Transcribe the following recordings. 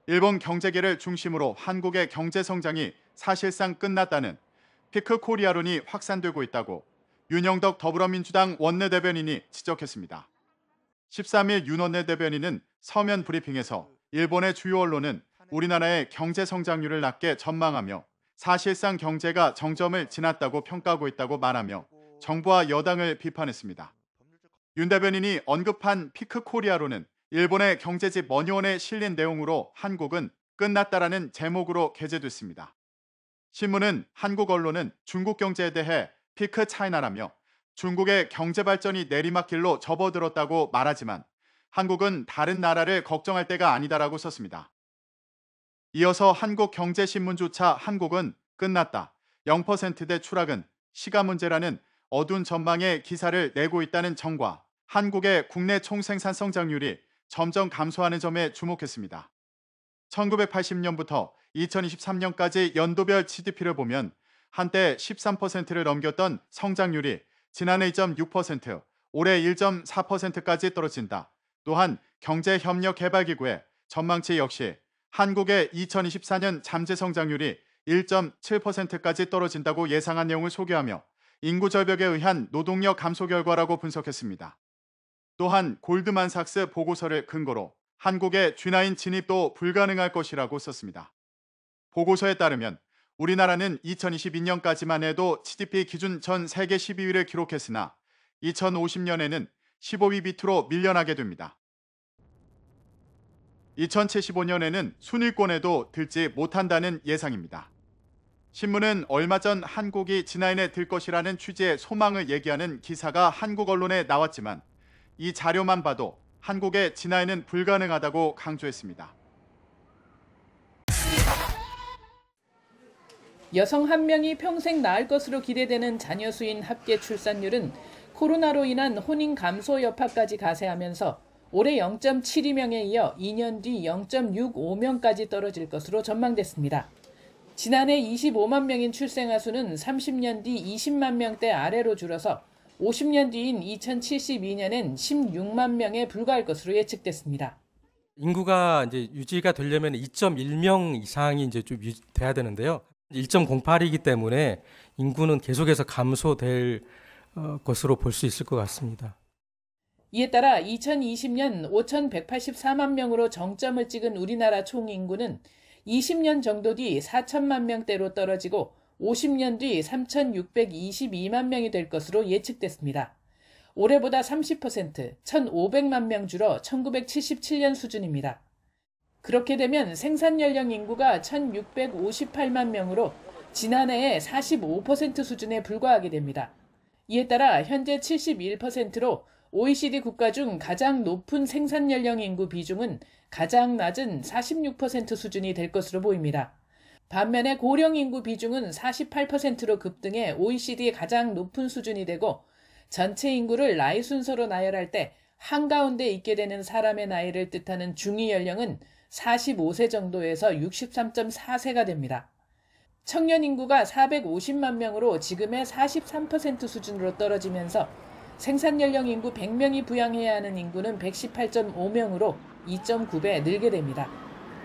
일본 경제계를 중심으로 한국의 경제 성장이 사실상 끝났다는 피크 코리아론이 확산되고 있다고 윤영덕 더불어민주당 원내대변인이 지적했습니다. 13일 윤 원내대변인은 서면 브리핑에서 일본의 주요 언론은 우리나라의 경제 성장률을 낮게 전망하며 사실상 경제가 정점을 지났다고 평가하고 있다고 말하며 정부와 여당을 비판했습니다. 윤 대변인이 언급한 피크 코리아로는 일본의 경제지 머니원에 실린 내용으로 한국은 끝났다라는 제목으로 게재됐습니다. 신문은 한국 언론은 중국 경제에 대해 피크 차이나라며 중국의 경제 발전이 내리막길로 접어들었다고 말하지만 한국은 다른 나라를 걱정할 때가 아니다라고 썼습니다. 이어서 한국경제신문조차 한국은 끝났다. 0%대 추락은 시간 문제라는 어두운 전망의 기사를 내고 있다는 점과 한국의 국내 총생산 성장률이 점점 감소하는 점에 주목했습니다. 1980년부터 2023년까지 연도별 GDP를 보면 한때 13%를 넘겼던 성장률이 지난해 2.6%, 올해 1.4%까지 떨어진다. 또한 경제협력개발기구의 전망치 역시 한국의 2024년 잠재 성장률이 1.7%까지 떨어진다고 예상한 내용을 소개하며 인구 절벽에 의한 노동력 감소 결과라고 분석했습니다. 또한 골드만삭스 보고서를 근거로 한국의 G9 진입도 불가능할 것이라고 썼습니다. 보고서에 따르면 우리나라는 2022년까지만 해도 GDP 기준 전 세계 12위를 기록했으나 2050년에는 15위 밑으로 밀려나게 됩니다. 2075년에는 순위권에도 들지 못한다는 예상입니다. 신문은 얼마 전 한국이 G9에 들 것이라는 취지의 소망을 얘기하는 기사가 한국 언론에 나왔지만 이 자료만 봐도 한국의 G9은 불가능하다고 강조했습니다. 여성 한 명이 평생 낳을 것으로 기대되는 자녀 수인 합계 출산율은 코로나로 인한 혼인 감소 여파까지 가세하면서 올해 0.72명에 이어 2년 뒤 0.65명까지 떨어질 것으로 전망됐습니다. 지난해 25만 명인 출생아 수는 30년 뒤 20만 명대 아래로 줄어서 50년 뒤인 2072년엔 16만 명에 불과할 것으로 예측됐습니다. 인구가 이제 유지가 되려면 2.1명 이상이 이제 좀 돼야 되는데요. 1.08이기 때문에 인구는 계속해서 감소될 것으로 볼 수 있을 것 같습니다. 이에 따라 2020년 5,184만 명으로 정점을 찍은 우리나라 총인구는 20년 정도 뒤 4천만 명대로 떨어지고 50년 뒤 3,622만 명이 될 것으로 예측됐습니다. 올해보다 30%, 1,500만 명 줄어 1977년 수준입니다. 그렇게 되면 생산연령 인구가 1,658만 명으로 지난해의 45% 수준에 불과하게 됩니다. 이에 따라 현재 71%로 OECD 국가 중 가장 높은 생산연령 인구 비중은 가장 낮은 46% 수준이 될 것으로 보입니다. 반면에 고령 인구 비중은 48%로 급등해 OECD 가장 높은 수준이 되고 전체 인구를 나이 순서로 나열할 때 한가운데 있게 되는 사람의 나이를 뜻하는 중위 연령은 45세 정도에서 63.4세가 됩니다. 청년 인구가 450만 명으로 지금의 43% 수준으로 떨어지면서 생산연령 인구 100명이 부양해야 하는 인구는 118.5명으로 2.9배 늘게 됩니다.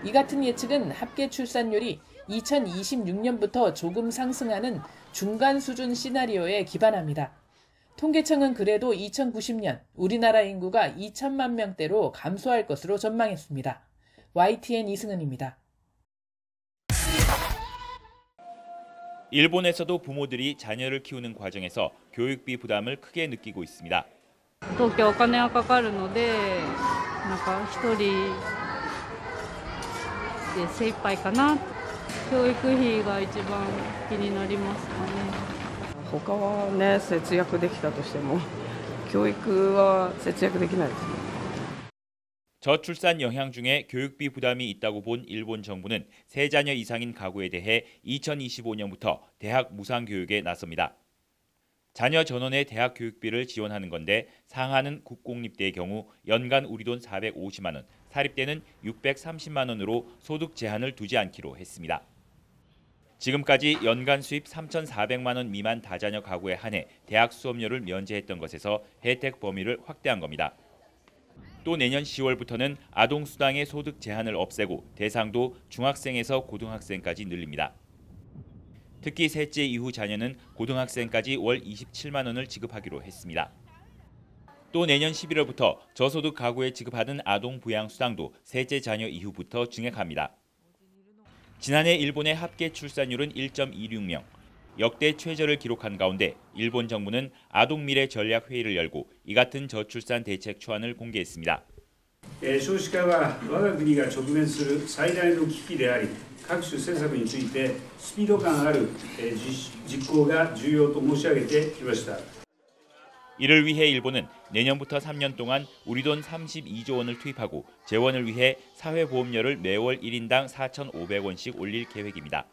이 같은 예측은 합계 출산율이 2026년부터 조금 상승하는 중간 수준 시나리오에 기반합니다. 통계청은 그래도 2090년 우리나라 인구가 2천만 명대로 감소할 것으로 전망했습니다. YTN 이승은입니다. 일본에서도 부모들이 자녀를 키우는 과정에서 교육비 부담을 크게 느끼고 있습니다. 東京お金がかかるので、一人で精一杯かな。教育費が一番気になりますかね。他はね、節約できたとしても教育は節約できないですね。 저출산 영향 중에 교육비 부담이 있다고 본 일본 정부는 세 자녀 이상인 가구에 대해 2025년부터 대학 무상교육에 나섭니다. 자녀 전원의 대학 교육비를 지원하는 건데 상하는 국공립대의 경우 연간 우리돈 450만 원, 사립대는 630만 원으로 소득 제한을 두지 않기로 했습니다. 지금까지 연간 수입 3,400만 원 미만 다자녀 가구에 한해 대학 수업료를 면제했던 것에서 혜택 범위를 확대한 겁니다. 또 내년 10월부터는 아동수당의 소득 제한을 없애고 대상도 중학생에서 고등학생까지 늘립니다. 특히 셋째 이후 자녀는 고등학생까지 월 27만 원을 지급하기로 했습니다. 또 내년 11월부터 저소득 가구에 지급하는 아동 부양 수당도 셋째 자녀 이후부터 증액합니다. 지난해 일본의 합계 출산율은 1.26명, 역대 최저를 기록한 가운데 일본 정부는 아동 미래 전략 회의를 열고 이 같은 저출산 대책 초안을 공개했습니다. 少子化は我が国が直面する最大の危機であり、各種政策についてスピード感ある実行が重要と申し上げてきました。 이를 위해 일본은 내년부터 3년 동안 우리 돈 32조 원을 투입하고 재원을 위해 사회보험료를 매월 1인당 4,500원씩 올릴 계획입니다.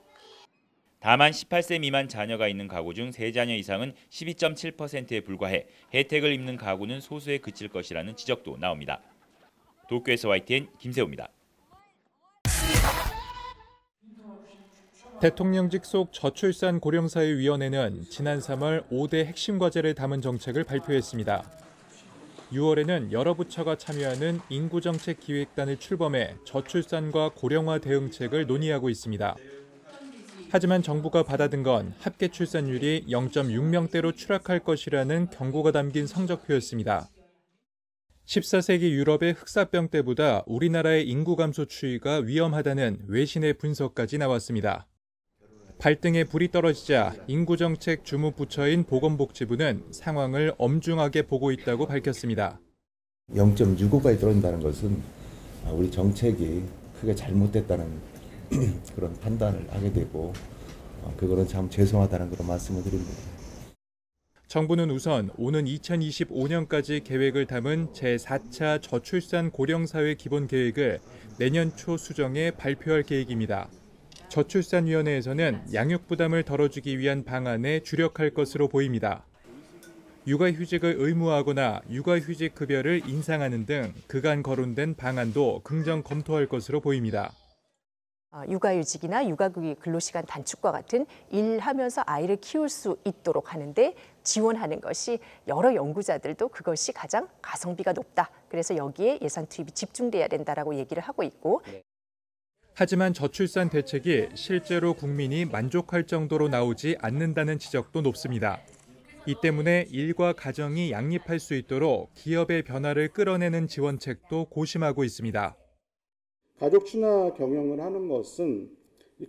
다만 18세 미만 자녀가 있는 가구 중 3자녀 이상은 12.7%에 불과해 혜택을 입는 가구는 소수에 그칠 것이라는 지적도 나옵니다. 도쿄에서 YTN 김세호입니다. 대통령직 속 저출산 고령사회위원회는 지난 3월 5대 핵심 과제를 담은 정책을 발표했습니다. 6월에는 여러 부처가 참여하는 인구정책기획단을 출범해 저출산과 고령화 대응책을 논의하고 있습니다. 하지만 정부가 받아든 건 합계 출산율이 0.6명대로 추락할 것이라는 경고가 담긴 성적표였습니다. 14세기 유럽의 흑사병 때보다 우리나라의 인구 감소 추이가 위험하다는 외신의 분석까지 나왔습니다. 발등에 불이 떨어지자 인구정책 주무부처인 보건복지부는 상황을 엄중하게 보고 있다고 밝혔습니다. 0.65까지 떨어진다는 것은 우리 정책이 크게 잘못됐다는 그런 판단을 하게 되고 그거는 참 죄송하다는 그런 말씀을 드립니다. 정부는 우선 오는 2025년까지 계획을 담은 제4차 저출산 고령사회 기본계획을 내년 초 수정해 발표할 계획입니다. 저출산위원회에서는 양육 부담을 덜어주기 위한 방안에 주력할 것으로 보입니다. 육아휴직을 의무화하거나 육아휴직 급여를 인상하는 등 그간 거론된 방안도 긍정 검토할 것으로 보입니다. 육아휴직이나 육아근로시간 단축과 같은 일하면서 아이를 키울 수 있도록 하는데 지원하는 것이 여러 연구자들도 그것이 가장 가성비가 높다. 그래서 여기에 예산 투입이 집중돼야 된다라고 얘기를 하고 있고. 하지만 저출산 대책이 실제로 국민이 만족할 정도로 나오지 않는다는 지적도 높습니다. 이 때문에 일과 가정이 양립할 수 있도록 기업의 변화를 끌어내는 지원책도 고심하고 있습니다. 가족 친화 경영을 하는 것은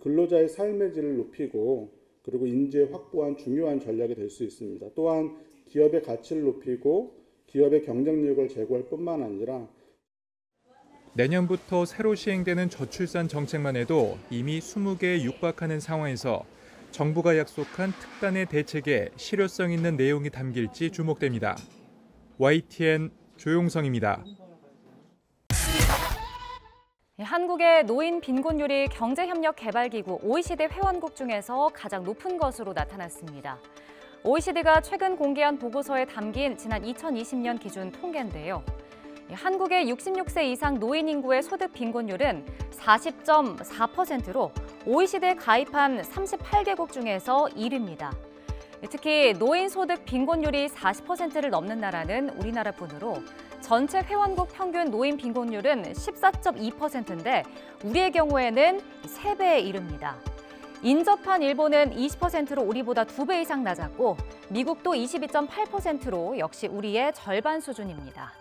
근로자의 삶의 질을 높이고 그리고 인재 확보한 중요한 전략이 될 수 있습니다. 또한 기업의 가치를 높이고 기업의 경쟁력을 제고할 뿐만 아니라 내년부터 새로 시행되는 저출산 정책만 해도 이미 20개에 육박하는 상황에서 정부가 약속한 특단의 대책에 실효성 있는 내용이 담길지 주목됩니다. YTN 조용성입니다. 한국의 노인 빈곤율이 경제협력개발기구 OECD 회원국 중에서 가장 높은 것으로 나타났습니다. OECD가 최근 공개한 보고서에 담긴 지난 2020년 기준 통계인데요. 한국의 66세 이상 노인 인구의 소득 빈곤율은 40.4%로 OECD에 가입한 38개국 중에서 1위입니다. 특히 노인 소득 빈곤율이 40%를 넘는 나라는 우리나라뿐으로 전체 회원국 평균 노인 빈곤율은 14.2%인데 우리의 경우에는 3배에 이릅니다. 인접한 일본은 20%로 우리보다 2배 이상 낮았고 미국도 22.8%로 역시 우리의 절반 수준입니다.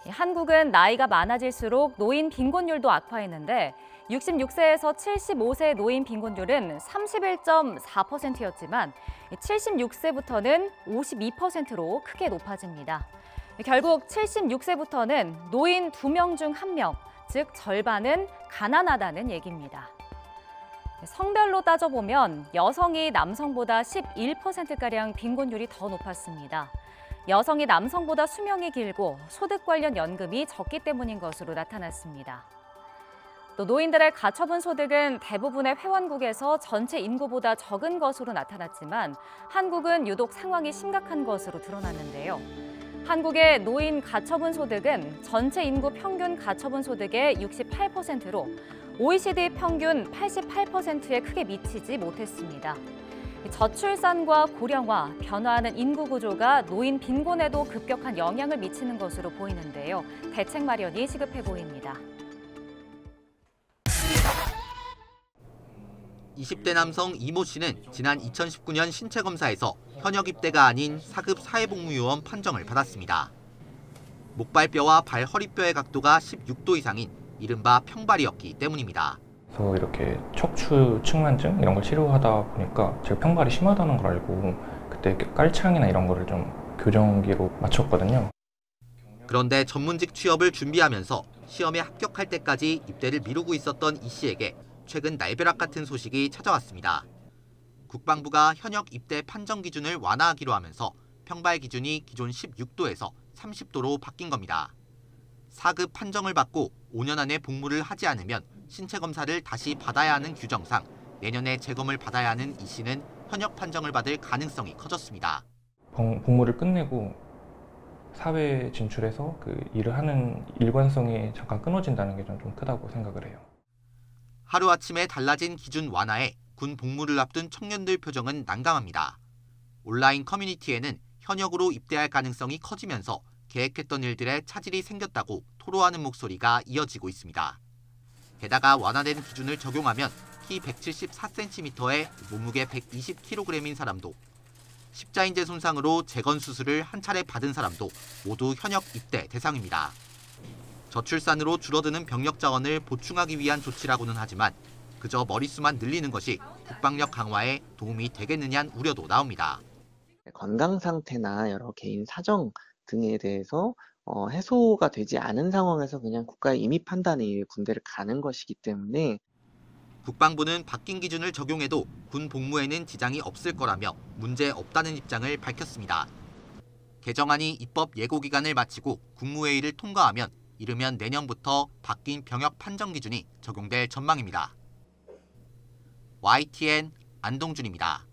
한국은 나이가 많아질수록 노인 빈곤율도 악화했는데 66세에서 75세 노인 빈곤율은 31.4%였지만 76세부터는 52%로 크게 높아집니다. 결국 76세부터는 노인 2명 중 1명, 즉 절반은 가난하다는 얘기입니다. 성별로 따져보면 여성이 남성보다 11%가량 빈곤율이 더 높았습니다. 여성이 남성보다 수명이 길고 소득 관련 연금이 적기 때문인 것으로 나타났습니다. 또 노인들의 가처분 소득은 대부분의 회원국에서 전체 인구보다 적은 것으로 나타났지만 한국은 유독 상황이 심각한 것으로 드러났는데요. 한국의 노인 가처분 소득은 전체 인구 평균 가처분 소득의 68%로 OECD 평균 88%에 크게 미치지 못했습니다. 저출산과 고령화, 변화하는 인구 구조가 노인 빈곤에도 급격한 영향을 미치는 것으로 보이는데요. 대책 마련이 시급해 보입니다. 20대 남성 이모 씨는 지난 2019년 신체 검사에서 현역 입대가 아닌 4급 사회복무요원 판정을 받았습니다. 목발뼈와 발 허리뼈의 각도가 16도 이상인 이른바 평발이었기 때문입니다. 그래서 이렇게 척추 측만증 이런 걸 치료하다 보니까 제가 평발이 심하다는 걸 알고 그때 깔창이나 이런 거를 좀 교정기로 맞췄거든요. 그런데 전문직 취업을 준비하면서 시험에 합격할 때까지 입대를 미루고 있었던 이 씨에게 최근 날벼락 같은 소식이 찾아왔습니다. 국방부가 현역 입대 판정 기준을 완화하기로 하면서 평발 기준이 기존 16도에서 30도로 바뀐 겁니다. 4급 판정을 받고 5년 안에 복무를 하지 않으면 신체 검사를 다시 받아야 하는 규정상 내년에 재검을 받아야 하는 이 씨는 현역 판정을 받을 가능성이 커졌습니다. 복무를 끝내고 사회 진출해서 그 일을 하는 일관성이 잠깐 끊어진다는 게 좀 크다고 생각을 해요. 하루아침에 달라진 기준 완화에 군 복무를 앞둔 청년들 표정은 난감합니다. 온라인 커뮤니티에는 현역으로 입대할 가능성이 커지면서 계획했던 일들에 차질이 생겼다고 토로하는 목소리가 이어지고 있습니다. 게다가 완화된 기준을 적용하면 키 174cm에 몸무게 120kg인 사람도, 십자인대 손상으로 재건 수술을 한 차례 받은 사람도 모두 현역 입대 대상입니다. 저출산으로 줄어드는 병력 자원을 보충하기 위한 조치라고는 하지만 그저 머릿수만 늘리는 것이 국방력 강화에 도움이 되겠느냐는 우려도 나옵니다. 건강 상태나 여러 개인 사정 등에 대해서 해소가 되지 않은 상황에서 그냥 국가의 임의 판단에 의해 군대를 가는 것이기 때문에 국방부는 바뀐 기준을 적용해도 군 복무에는 지장이 없을 거라며 문제 없다는 입장을 밝혔습니다. 개정안이 입법 예고 기간을 마치고 국무회의를 통과하면 이르면 내년부터 바뀐 병역 판정 기준이 적용될 전망입니다. YTN 안동준입니다.